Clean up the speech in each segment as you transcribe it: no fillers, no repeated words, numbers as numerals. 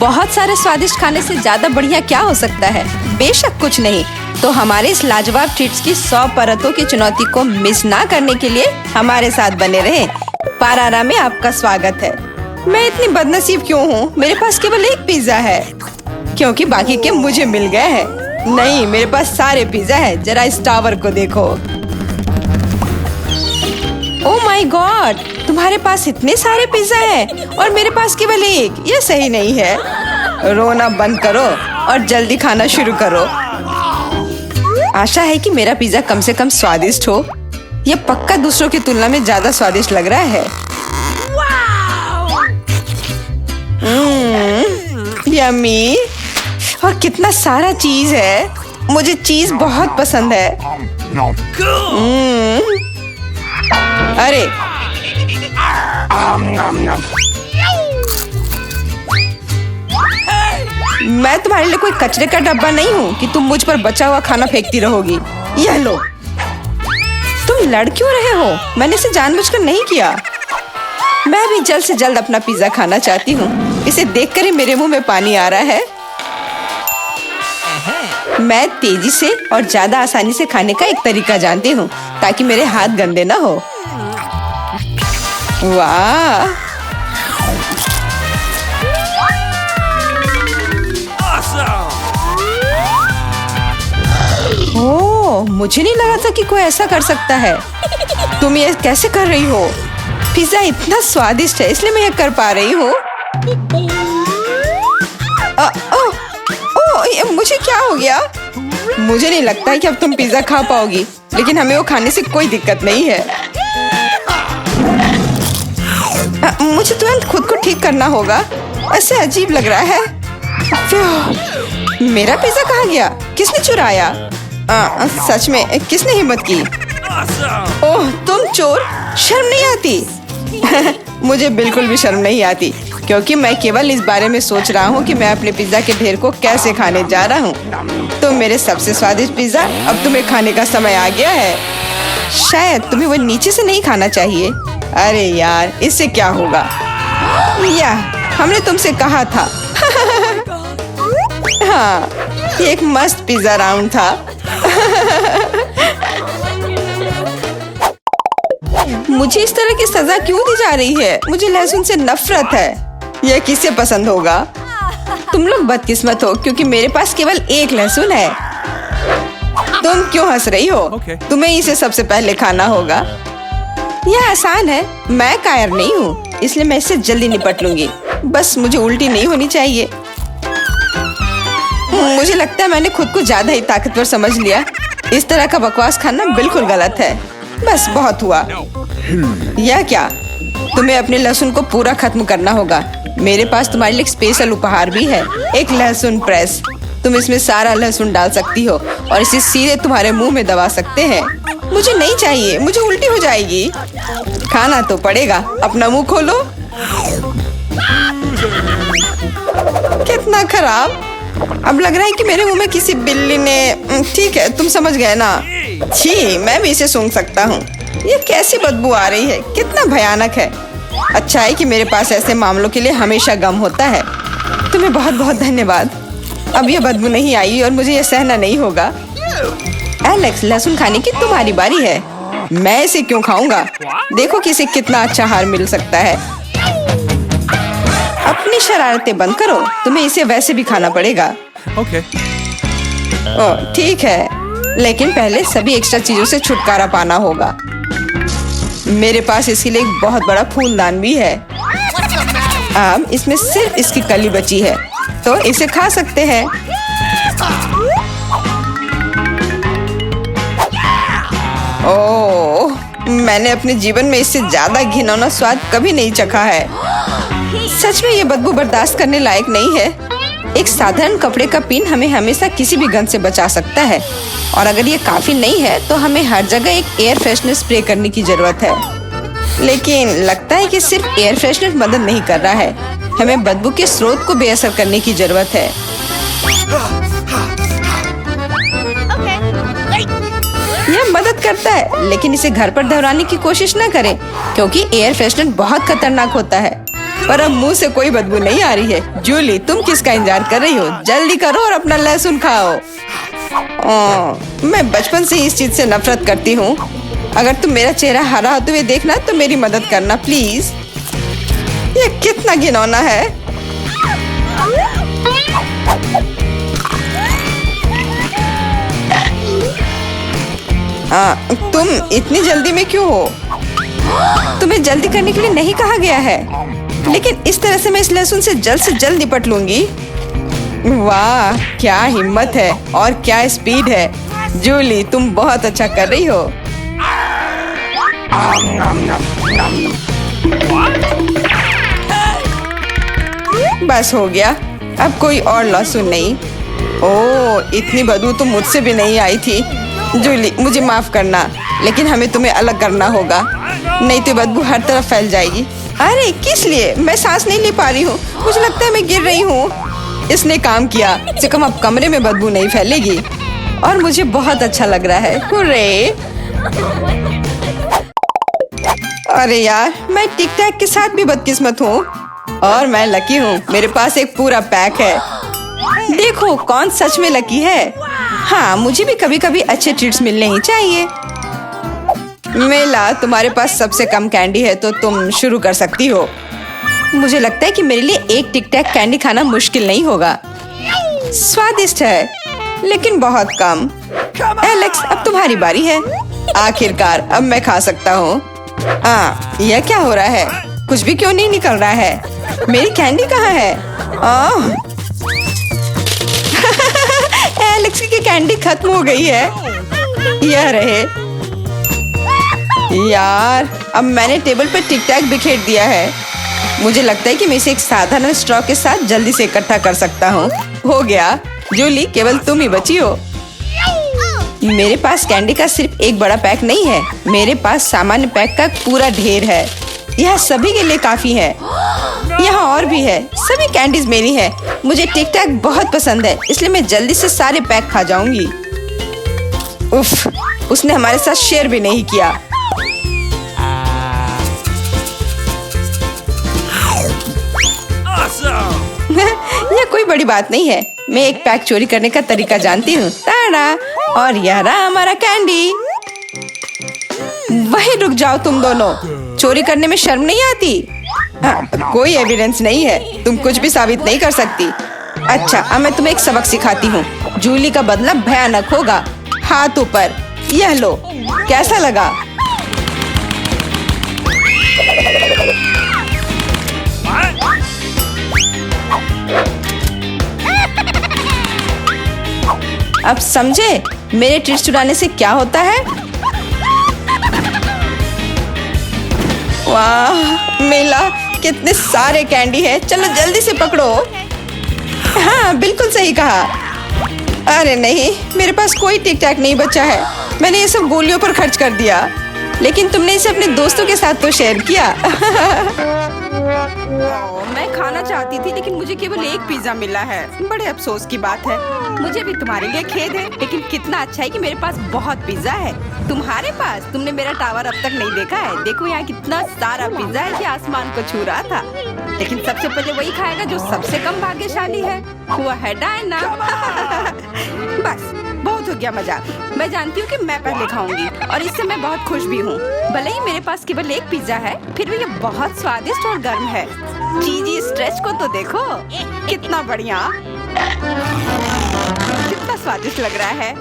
बहुत सारे स्वादिष्ट खाने से ज्यादा बढ़िया क्या हो सकता है? बेशक कुछ नहीं। तो हमारे इस लाजवाब ट्रीट्स की 100 परतों की चुनौती को मिस ना करने के लिए हमारे साथ बने रहें। पारारा में आपका स्वागत है। मैं इतनी बदनसीब क्यों हूँ? मेरे पास केवल एक पिज्जा है क्योंकि बाकी के मुझे मिल गए हैं। नहीं, मेरे पास सारे पिज्जा है। जरा इस टावर को देखो। ओह माय गॉड, तुम्हारे पास इतने सारे पिज्जा हैं और मेरे पास केवल एक। ये सही नहीं है। रोना बंद करो और जल्दी खाना शुरू करो। आशा है कि मेरा पिज्जा कम से कम स्वादिष्ट हो। यह पक्का दूसरों की तुलना में ज्यादा स्वादिष्ट लग रहा है। यम्मी। और कितना सारा चीज है। मुझे चीज बहुत पसंद है। अरे मैं तुम्हारे लिए कोई कचरे का डब्बा नहीं हूँ कि तुम मुझ पर बचा हुआ खाना फेंकती रहोगी। यह लो। तुम लड़ क्यों रहे हो? मैंने इसे जानबूझकर नहीं किया। मैं भी जल्द से जल्द अपना पिज्जा खाना चाहती हूँ। इसे देखकर ही मेरे मुंह में पानी आ रहा है। मैं तेजी से और ज्यादा आसानी से खाने का एक तरीका जानती हूँ ताकि मेरे हाथ गंदे ना हो। वाह, ओह, मुझे नहीं लगा था कि कोई ऐसा कर सकता है। तुम ये कैसे कर रही हो? पिज्जा इतना स्वादिष्ट है इसलिए मैं ये कर पा रही हूँ। मुझे क्या हो गया? मुझे नहीं लगता है कि अब तुम पिज्जा खा पाओगी, लेकिन हमें वो खाने से कोई दिक्कत नहीं है। मुझे तुरंत खुद को ठीक करना होगा। ऐसे अजीब लग रहा है। मेरा पिज्जा कहाँ गया? किसने चुराया? सच में किसने हिम्मत की? ओह, तुम चोर! शर्म नहीं आती? मुझे बिल्कुल भी शर्म नहीं आती क्योंकि मैं केवल इस बारे में सोच रहा हूँ कि मैं अपने पिज्जा के ढेर को कैसे खाने जा रहा हूँ। तो मेरे सबसे स्वादिष्ट पिज्जा, अब तुम्हें खाने का समय आ गया है। शायद तुम्हें वो नीचे से नहीं खाना चाहिए। अरे यार, इससे क्या होगा? या हमने तुमसे कहा था। हाँ, ये एक मस्त पिज्जा राउंड था। मुझे इस तरह की सजा क्यों दी जा रही है? मुझे लहसुन से नफरत है। यह किसे पसंद होगा? तुम लोग बदकिस्मत हो क्योंकि मेरे पास केवल एक लहसुन है। तुम क्यों हंस रही हो? तुम्हें इसे सबसे पहले खाना होगा। यह आसान है। मैं कायर नहीं हूँ, इसलिए मैं इससे जल्दी निपट लूंगी। बस मुझे उल्टी नहीं होनी चाहिए। मुझे लगता है मैंने खुद को ज्यादा ही ताकतवर समझ लिया। इस तरह का बकवास खाना बिल्कुल गलत है। बस बहुत हुआ। यह क्या? तुम्हें अपने लहसुन को पूरा खत्म करना होगा। मेरे पास तुम्हारे लिए एक स्पेशल उपहार भी है, एक लहसुन प्रेस। तुम इसमें सारा लहसुन डाल सकती हो और इसे सीधे तुम्हारे मुंह में दबा सकते हैं। मुझे नहीं चाहिए, मुझे उल्टी हो जाएगी। खाना तो पड़ेगा। अपना मुंह खोलो। कितना खराब। अब लग रहा है कि मेरे मुंह में किसी बिल्ली ने। ठीक है, तुम समझ गए ना? छी, मैं भी इसे सूंघ सकता हूँ। ये कैसी बदबू आ रही है? कितना भयानक है। अच्छा है कि मेरे पास ऐसे मामलों के लिए हमेशा गम होता है। तुम्हें बहुत बहुत धन्यवाद। अब ये बदबू नहीं आई और मुझे ये सहना नहीं होगा। एलेक्स, लहसुन खाने की तुम्हारी बारी है। मैं इसे क्यों खाऊंगा? देखो कि इसे कितना अच्छा आहार मिल सकता है। अपनी शरारतें बंद करो। तुम्हें इसे वैसे भी खाना पड़ेगा। Okay. ओह, ठीक है, लेकिन पहले सभी एक्स्ट्रा चीजों से छुटकारा पाना होगा। मेरे पास इसके लिए एक बहुत बड़ा फूलदान भी है। अब इसमें सिर्फ इसकी कली बची है, तो इसे खा सकते हैं। ओह, मैंने अपने जीवन में इससे ज्यादा घिनौना स्वाद कभी नहीं चखा है। सच में ये बदबू बर्दाश्त करने लायक नहीं है। एक साधारण कपड़े का पिन हमें हमेशा किसी भी गंध से बचा सकता है, और अगर ये काफी नहीं है तो हमें हर जगह एक एयर फ्रेशनर स्प्रे करने की जरूरत है। लेकिन लगता है कि सिर्फ एयर फ्रेशनर मदद नहीं कर रहा है। हमें बदबू के स्रोत को बेअसर करने की जरूरत है। यह मदद करता है, लेकिन इसे घर पर दोहराने की कोशिश न करें क्योंकि एयर फ्रेशनर बहुत खतरनाक होता है। पर अब मुंह से कोई बदबू नहीं आ रही है। जूली, तुम किसका इंतजार कर रही हो? जल्दी करो और अपना लहसुन खाओ। मैं बचपन से ही इस चीज से नफरत करती हूँ। अगर तुम मेरा चेहरा हरा होते हुए देखना तो मेरी मदद करना प्लीज। ये कितना घिनौना है। तुम इतनी जल्दी में क्यों हो? तुम्हें जल्दी करने के लिए नहीं कहा गया है, लेकिन इस तरह से मैं इस लहसुन से जल्द निपट लूंगी। वाह, क्या हिम्मत है और क्या स्पीड है। जूली, तुम बहुत अच्छा कर रही हो। बस हो गया, अब कोई और लहसुन नहीं। ओह, इतनी बदबू तो मुझसे भी नहीं आई थी। जूली, मुझे माफ करना, लेकिन हमें तुम्हें अलग करना होगा, नहीं तो बदबू हर तरफ फैल जाएगी। अरे किस लिए? मैं सांस नहीं ले पा रही हूँ। मुझे लगता है मैं गिर रही हूँ। इसने काम किया। से कम अब कमरे में बदबू नहीं फैलेगी और मुझे बहुत अच्छा लग रहा है। हुर्रे! अरे यार, मैं टिक टैक के साथ भी बदकिस्मत हूँ और मैं लकी हूँ। मेरे पास एक पूरा पैक है। देखो कौन सच में लकी है। हाँ, मुझे भी कभी कभी अच्छे ट्रीट्स मिलने ही चाहिए। मेला, तुम्हारे पास सबसे कम कैंडी है तो तुम शुरू कर सकती हो। मुझे लगता है कि मेरे लिए एक टिक टैक कैंडी खाना मुश्किल नहीं होगा। स्वादिष्ट है लेकिन बहुत कम। एलेक्स, अब तुम्हारी बारी है। आखिरकार अब मैं खा सकता हूँ। यह क्या हो रहा है? कुछ भी क्यों नहीं निकल रहा है? मेरी कैंडी कहाँ है? एलेक्स की कैंडी खत्म हो गई है। यह रहे। यार, अब मैंने टेबल पर टिक टैक बिखेर दिया है। मुझे लगता है कि मैं इसे एक साधारण स्ट्रॉ के साथ जल्दी से इकट्ठा कर सकता हूँ। हो गया। जूली, केवल तुम ही बची हो। मेरे पास कैंडी का सिर्फ एक बड़ा पैक नहीं है, मेरे पास सामान्य पैक का पूरा ढेर है। यह सभी के लिए काफी है। यहाँ और भी है। सभी कैंडीज मेरी है। मुझे टिक टैक बहुत पसंद है, इसलिए मैं जल्दी से सारे पैक खा जाऊंगी। उफ, उसने हमारे साथ शेयर भी नहीं किया। यह कोई बड़ी बात नहीं है। मैं एक पैक चोरी करने का तरीका जानती हूँ। ताड़ा! और यह रहा हमारा कैंडी। वहीं रुक जाओ तुम दोनों। चोरी करने में शर्म नहीं आती? कोई एविडेंस नहीं है, तुम कुछ भी साबित नहीं कर सकती। अच्छा, अब मैं तुम्हें एक सबक सिखाती हूँ। जूली का बदला भयानक होगा। हाथ ऊपर। यह लो। कैसा लगा? अब समझे मेरे ट्रीट्स चुराने से क्या होता है? वाह मेला, कितने सारे कैंडी है। चलो जल्दी से पकड़ो। हाँ, बिल्कुल सही कहा। अरे नहीं, मेरे पास कोई टिक टैक नहीं बचा है। मैंने ये सब गोलियों पर खर्च कर दिया। लेकिन तुमने इसे अपने दोस्तों के साथ तो शेयर किया। मैं खाना चाहती थी लेकिन मुझे केवल एक पिज्जा मिला है। बड़े अफसोस की बात है। मुझे भी तुम्हारे लिए खेद है, लेकिन कितना अच्छा है कि मेरे पास बहुत पिज्जा है। तुम्हारे पास? तुमने मेरा टावर अब तक नहीं देखा है। देखो यहाँ कितना सारा पिज्जा है कि आसमान को छू रहा था। लेकिन सबसे पहले वही खाएगा जो सबसे कम भाग्यशाली है। हुआ है डायना। बस बहुत हो गया मजाक। मैं जानती हूँ कि मैं पहले खाऊंगी और इससे मैं बहुत खुश भी हूँ। भले ही मेरे पास केवल एक पिज्जा है, फिर भी ये बहुत स्वादिष्ट और गर्म है। चीजी स्ट्रेच को तो देखो, कितना बढ़िया, कितना स्वादिष्ट लग रहा है।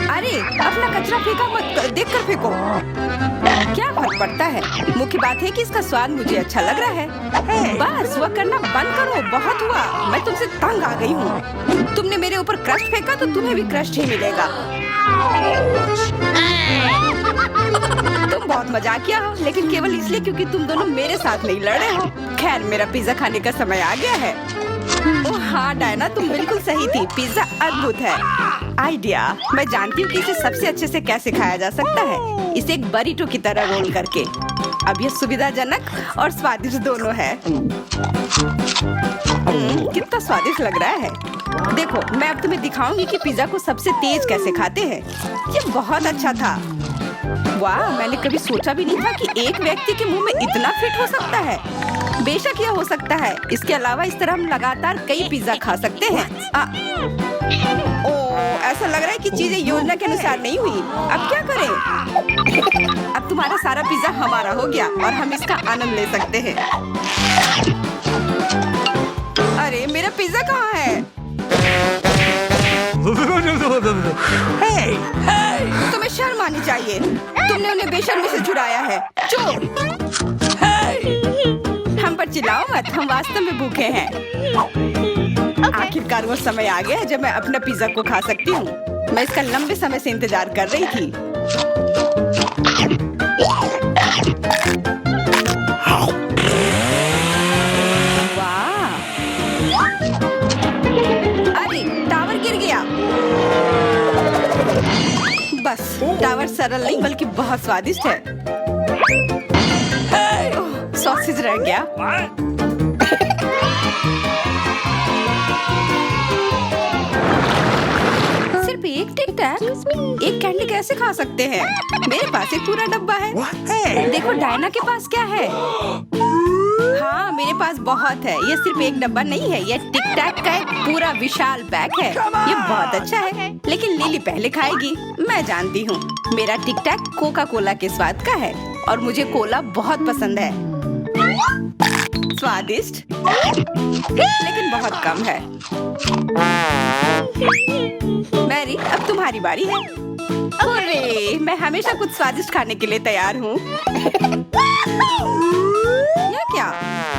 अरे अपना कचरा फेंका मत, देख कर फेंको। क्या फर्क पड़ता है? मुख्य बात है कि इसका स्वाद मुझे अच्छा लग रहा है। बस वह करना बंद करो, बहुत हुआ। मैं तुमसे तंग आ गई हूँ। तुमने मेरे ऊपर क्रस्ट फेंका तो तुम्हें भी क्रस्ट ही मिलेगा। तुम बहुत मजाकिया हो, लेकिन केवल इसलिए क्योंकि तुम दोनों मेरे साथ नहीं लड़े हो। खैर, मेरा पिज्जा खाने का समय आ गया है। ओह हाँ डायना, तुम बिल्कुल सही थी। पिज्जा अद्भुत है। आइडिया, मैं जानती हूँ कि इसे सबसे अच्छे से कैसे खाया जा सकता है। इसे एक बरीटो की तरह रोल करके। अब यह सुविधाजनक और स्वादिष्ट दोनों है। कितना स्वादिष्ट लग रहा है। देखो, मैं अब तुम्हें दिखाऊंगी कि पिज्जा को सबसे तेज कैसे खाते हैं। ये बहुत अच्छा था। वाह, मैंने कभी सोचा भी नहीं था कि एक व्यक्ति के मुंह में इतना फिट हो सकता है। बेशक यह हो सकता है। इसके अलावा इस तरह हम लगातार कई पिज्जा खा सकते हैं। ओह, ऐसा लग रहा है कि चीजें योजना के अनुसार नहीं हुई। अब क्या करें? अब तुम्हारा सारा पिज्जा हमारा हो गया और हम इसका आनंद ले सकते हैं। अरे मेरा पिज्जा कहाँ है? तुम्हें शर्म आनी चाहिए। तुमने उन्हें बेशर्मी से चुराया है। चुप! हम पर चिल्लाओ मत, हम वास्तव में भूखे हैं। आखिरकार वो समय आ गया है जब मैं अपना पिज्जा को खा सकती हूँ। मैं इसका लंबे समय से इंतजार कर रही थी। वाह! अरे टावर गिर गया। बस टावर सरल नहीं बल्कि बहुत स्वादिष्ट है। सॉसेज रह गया। सिर्फ एक टिक टैक, एक कैंडी कैसे खा सकते हैं? मेरे पास एक पूरा डब्बा है। देखो डायना के पास क्या है। हाँ, मेरे पास बहुत है। ये सिर्फ एक डब्बा नहीं है, ये टिक टैक का एक पूरा विशाल पैक है। ये बहुत अच्छा है, लेकिन लिली पहले खाएगी। मैं जानती हूँ, मेरा टिक टैक कोका कोला के स्वाद का है और मुझे कोला बहुत पसंद है। स्वादिष्ट, लेकिन बहुत कम है। मैरी, अब तुम्हारी बारी है। अरे, मैं हमेशा कुछ स्वादिष्ट खाने के लिए तैयार हूँ। यह क्या?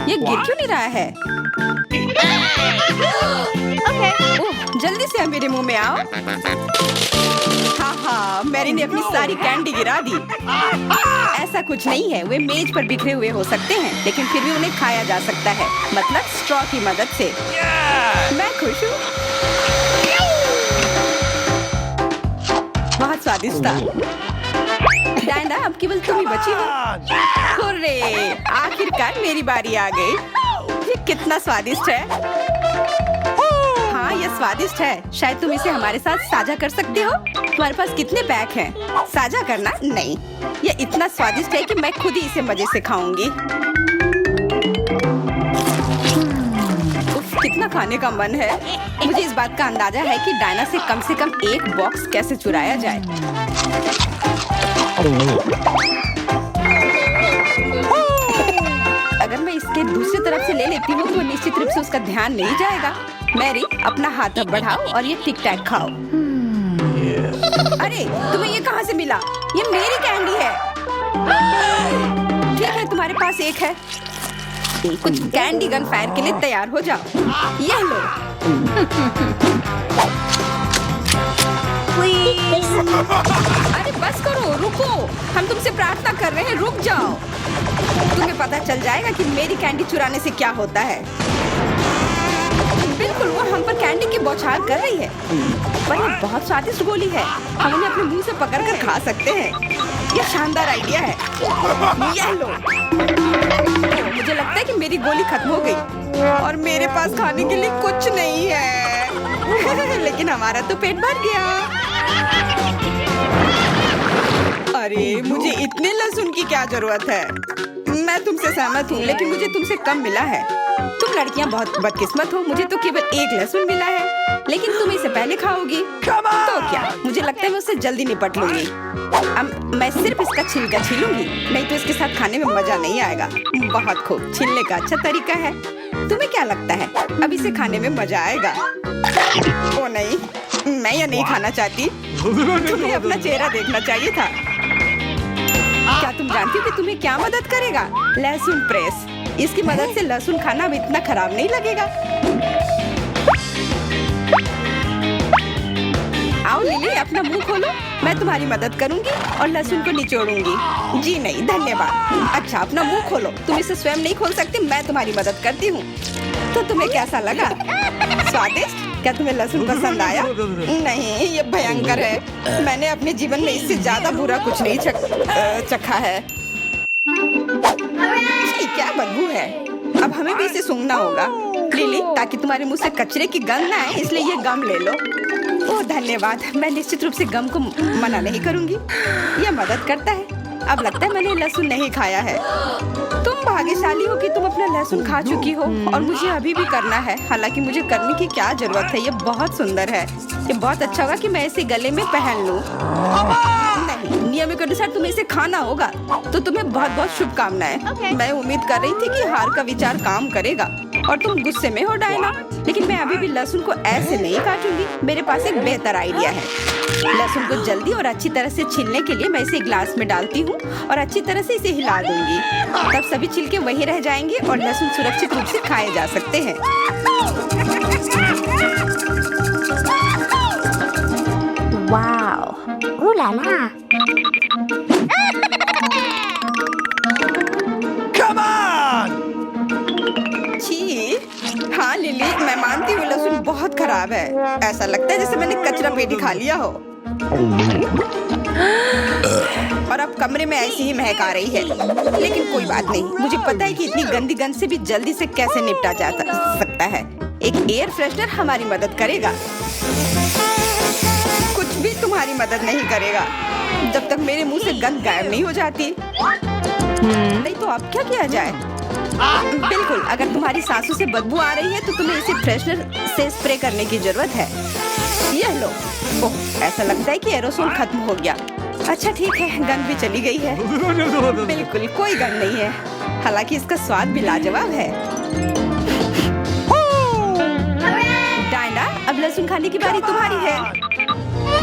ये गिर क्यों नहीं रहा है? ओह, जल्दी से मेरे मुंह में आओ। हाँ, मैरी ने अपनी सारी कैंडी गिरा दी। ऐसा कुछ नहीं है, वे मेज पर बिखरे हुए हो सकते हैं, लेकिन फिर भी उन्हें खाया जा सकता है, मतलब स्ट्रॉ की मदद से। मैं खुश हूँ। बहुत स्वादिष्ट था। डायना, अब केवल तुम ही बची हो। हुर्रे! आखिरकार मेरी बारी आ गई। ये कितना स्वादिष्ट है। हाँ, यह स्वादिष्ट है। शायद तुम इसे हमारे साथ साझा कर सकते हो। तुम्हारे पास कितने पैक हैं? साझा करना नहीं। यह इतना स्वादिष्ट है कि मैं खुद ही इसे मजे से खाऊंगी। उफ, कितना खाने का मन है। मुझे इस बात का अंदाजा है कि डायना से कम एक बॉक्स कैसे चुराया जाए। अगर मैं इसके दूसरी तरफ से ले लेती हूँ तो निश्चित रूप से उसका ध्यान नहीं जाएगा। मैरी, अपना हाथ अब बढ़ाओ और ये टिक टैक खाओ। अरे, तुम्हें ये कहाँ से मिला? ये मेरी कैंडी है। ठीक है, तुम्हारे पास एक है। कुछ कैंडी गन फायर के लिए तैयार हो जाओ। यह लो। अरे बस करो, रुको। हम तुमसे प्रार्थना कर रहे हैं, रुक जाओ। तुम्हें पता चल जाएगा कि मेरी कैंडी चुराने से क्या होता है। बिल्कुल, वो हम पर कैंडी की बौछार कर रही है। पर ये बहुत स्वादिष्ट गोली है। हम उन्हें अपने मुंह से पकड़कर खा सकते हैं। ये शानदार आइडिया है। यह लो। मुझे लगता है कि मेरी गोली खत्म हो गई और मेरे पास खाने के लिए कुछ नहीं है। लेकिन हमारा तो पेट भर गया। अरे, मुझे इतने लहसुन की क्या जरूरत है? मैं तुमसे सहमत हूँ, लेकिन मुझे तुमसे कम मिला है। तुम लड़कियाँ बहुत बदकिस्मत हो। मुझे तो केवल एक लहसुन मिला है, लेकिन तुम इसे पहले खाओगी। तो क्या? मुझे लगता है मैं उससे जल्दी निपट लूंगी। अब मैं सिर्फ इसका छिलका छीलूंगी, नहीं तो इसके साथ खाने में मजा नहीं आएगा। बहुत खूब, छीलने का अच्छा तरीका है। तुम्हें क्या लगता है अब इसे खाने में मजा आएगा? ओ नहीं, मैं यह नहीं खाना चाहती। तुम्हें अपना चेहरा देखना चाहिए था। क्या तुम जानती हो कि तुम्हें क्या मदद करेगा? लहसुन प्रेस। इसकी मदद से लहसुन खाना अब इतना खराब नहीं लगेगा। आओ लिली, अपना मुंह खोलो। मैं तुम्हारी मदद करूंगी और लहसुन को निचोड़ूंगी। जी नहीं, धन्यवाद। अच्छा, अपना मुंह खोलो। तुम इसे स्वयं नहीं खोल सकती, मैं तुम्हारी मदद करती हूँ। तो तुम्हें कैसा लगा? स्वादिष्ट? क्या तुम्हें लहसुन पसंद आया? नहीं, ये भयंकर है। मैंने अपने जीवन में इससे ज्यादा बुरा कुछ नहीं चखा है। क्या बदबू है। अब हमें भी इसे सूंघना होगा लिली, ताकि तुम्हारे मुंह से कचरे की गंध ना आए, इसलिए ये गम ले लो। ओह धन्यवाद। मैं निश्चित रूप से गम को मना नहीं करूंगी, यह मदद करता है। अब लगता है मैंने लहसुन नहीं खाया है। तुम भाग्यशाली हो कि तुम अपना लहसुन खा चुकी हो और मुझे अभी भी करना है। हालांकि मुझे करने की क्या जरूरत है, ये बहुत सुंदर है। ये बहुत अच्छा होगा कि मैं इसे गले में पहन लूं। नहीं, नियम के अनुसार तुम्हें इसे खाना होगा। तो तुम्हें बहुत बहुत शुभकामनाएं। मैं उम्मीद कर रही थी कि हार का विचार काम करेगा और तुम गुस्से में हो डायना, लेकिन मैं अभी भी लहसुन को ऐसे नहीं काटूंगी। मेरे पास एक बेहतर आइडिया है। लहसुन को जल्दी और अच्छी तरह से छीलने के लिए मैं इसे ग्लास में डालती हूँ और अच्छी तरह से इसे हिला दूंगी। तब सभी छिलके वहीं रह जाएंगे और लहसुन सुरक्षित रूप से खाए जा सकते हैं। Wow, ooh la la. Come on! छी, हाँ लिली, मैं मानती हूँ लहसुन बहुत खराब है। ऐसा लगता है जैसे मैंने कचरा पेटी खा लिया हो। और अब कमरे में ऐसी ही महक आ रही है, लेकिन कोई बात नहीं। मुझे पता है कि इतनी गंदी गंध से भी जल्दी से कैसे निपटा जा सकता है। एक एयर फ्रेशनर हमारी मदद करेगा। कुछ भी तुम्हारी मदद नहीं करेगा जब तक मेरे मुंह से गंध गायब नहीं हो जाती। नहीं तो अब क्या किया जाए? बिल्कुल, अगर तुम्हारी सांसों से बदबू आ रही है तो तुम्हें इसे फ्रेशनर से स्प्रे करने की जरूरत है। यह लो। ओह, ऐसा लगता है कि एरोसोल खत्म हो गया। अच्छा ठीक है, गंध भी चली गई है। बिल्कुल कोई गंध नहीं है, हालांकि इसका स्वाद भी लाजवाब है। डायना, अब लहसुन खाने की बारी तुम्हारी है।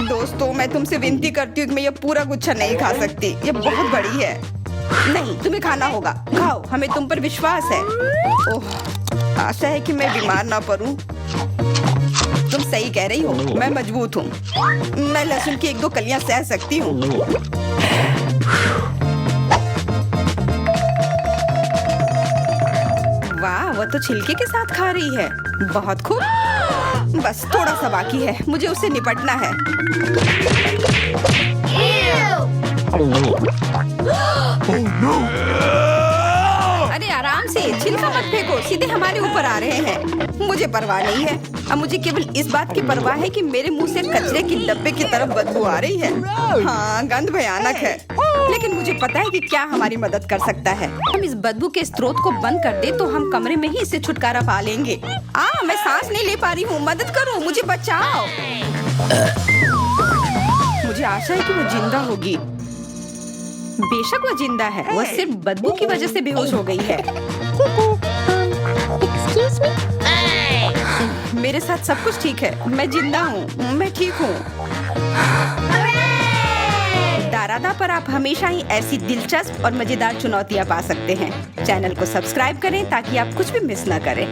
दोस्तों, मैं तुमसे विनती करती हूँ कि मैं ये पूरा गुच्छा नहीं खा सकती, ये बहुत बड़ी है। नहीं, तुम्हें खाना होगा। खाओ, हमें तुम पर विश्वास है। ओह, आशा है कि मैं बीमार ना पड़ूं। तुम सही कह रही हो, मैं मजबूत हूँ। मैं लहसुन की 1-2 कलियां सह सकती हूँ। वाह, वो तो छिलके के साथ खा रही है। बहुत खूब। बस थोड़ा सा बाकी है, मुझे उससे निपटना है। अरे आराम से, छिलका मत फेंको, सीधे हमारे ऊपर आ रहे हैं। मुझे परवाह नहीं है। अब मुझे केवल इस बात की परवाह है कि मेरे मुंह से कचरे की डब्बे की तरफ बदबू आ रही है। हाँ, गंध भयानक है, लेकिन मुझे पता है कि क्या हमारी मदद कर सकता है। हम इस बदबू के स्रोत को बंद कर दे तो हम कमरे में ही इससे छुटकारा पा लेंगे। मैं सांस नहीं ले पा रही हूँ, मदद करो, मुझे बचाओ। मुझे आशा है कि वो जिंदा होगी। बेशक वो जिंदा है, वो सिर्फ बदबू की वजह से बेहोश हो गई है। Excuse me? मेरे साथ सब कुछ ठीक है, मैं जिंदा हूँ, मैं ठीक हूँ। दारादा पर आप हमेशा ही ऐसी दिलचस्प और मजेदार चुनौतियाँ पा सकते हैं। चैनल को सब्सक्राइब करें ताकि आप कुछ भी मिस ना करें।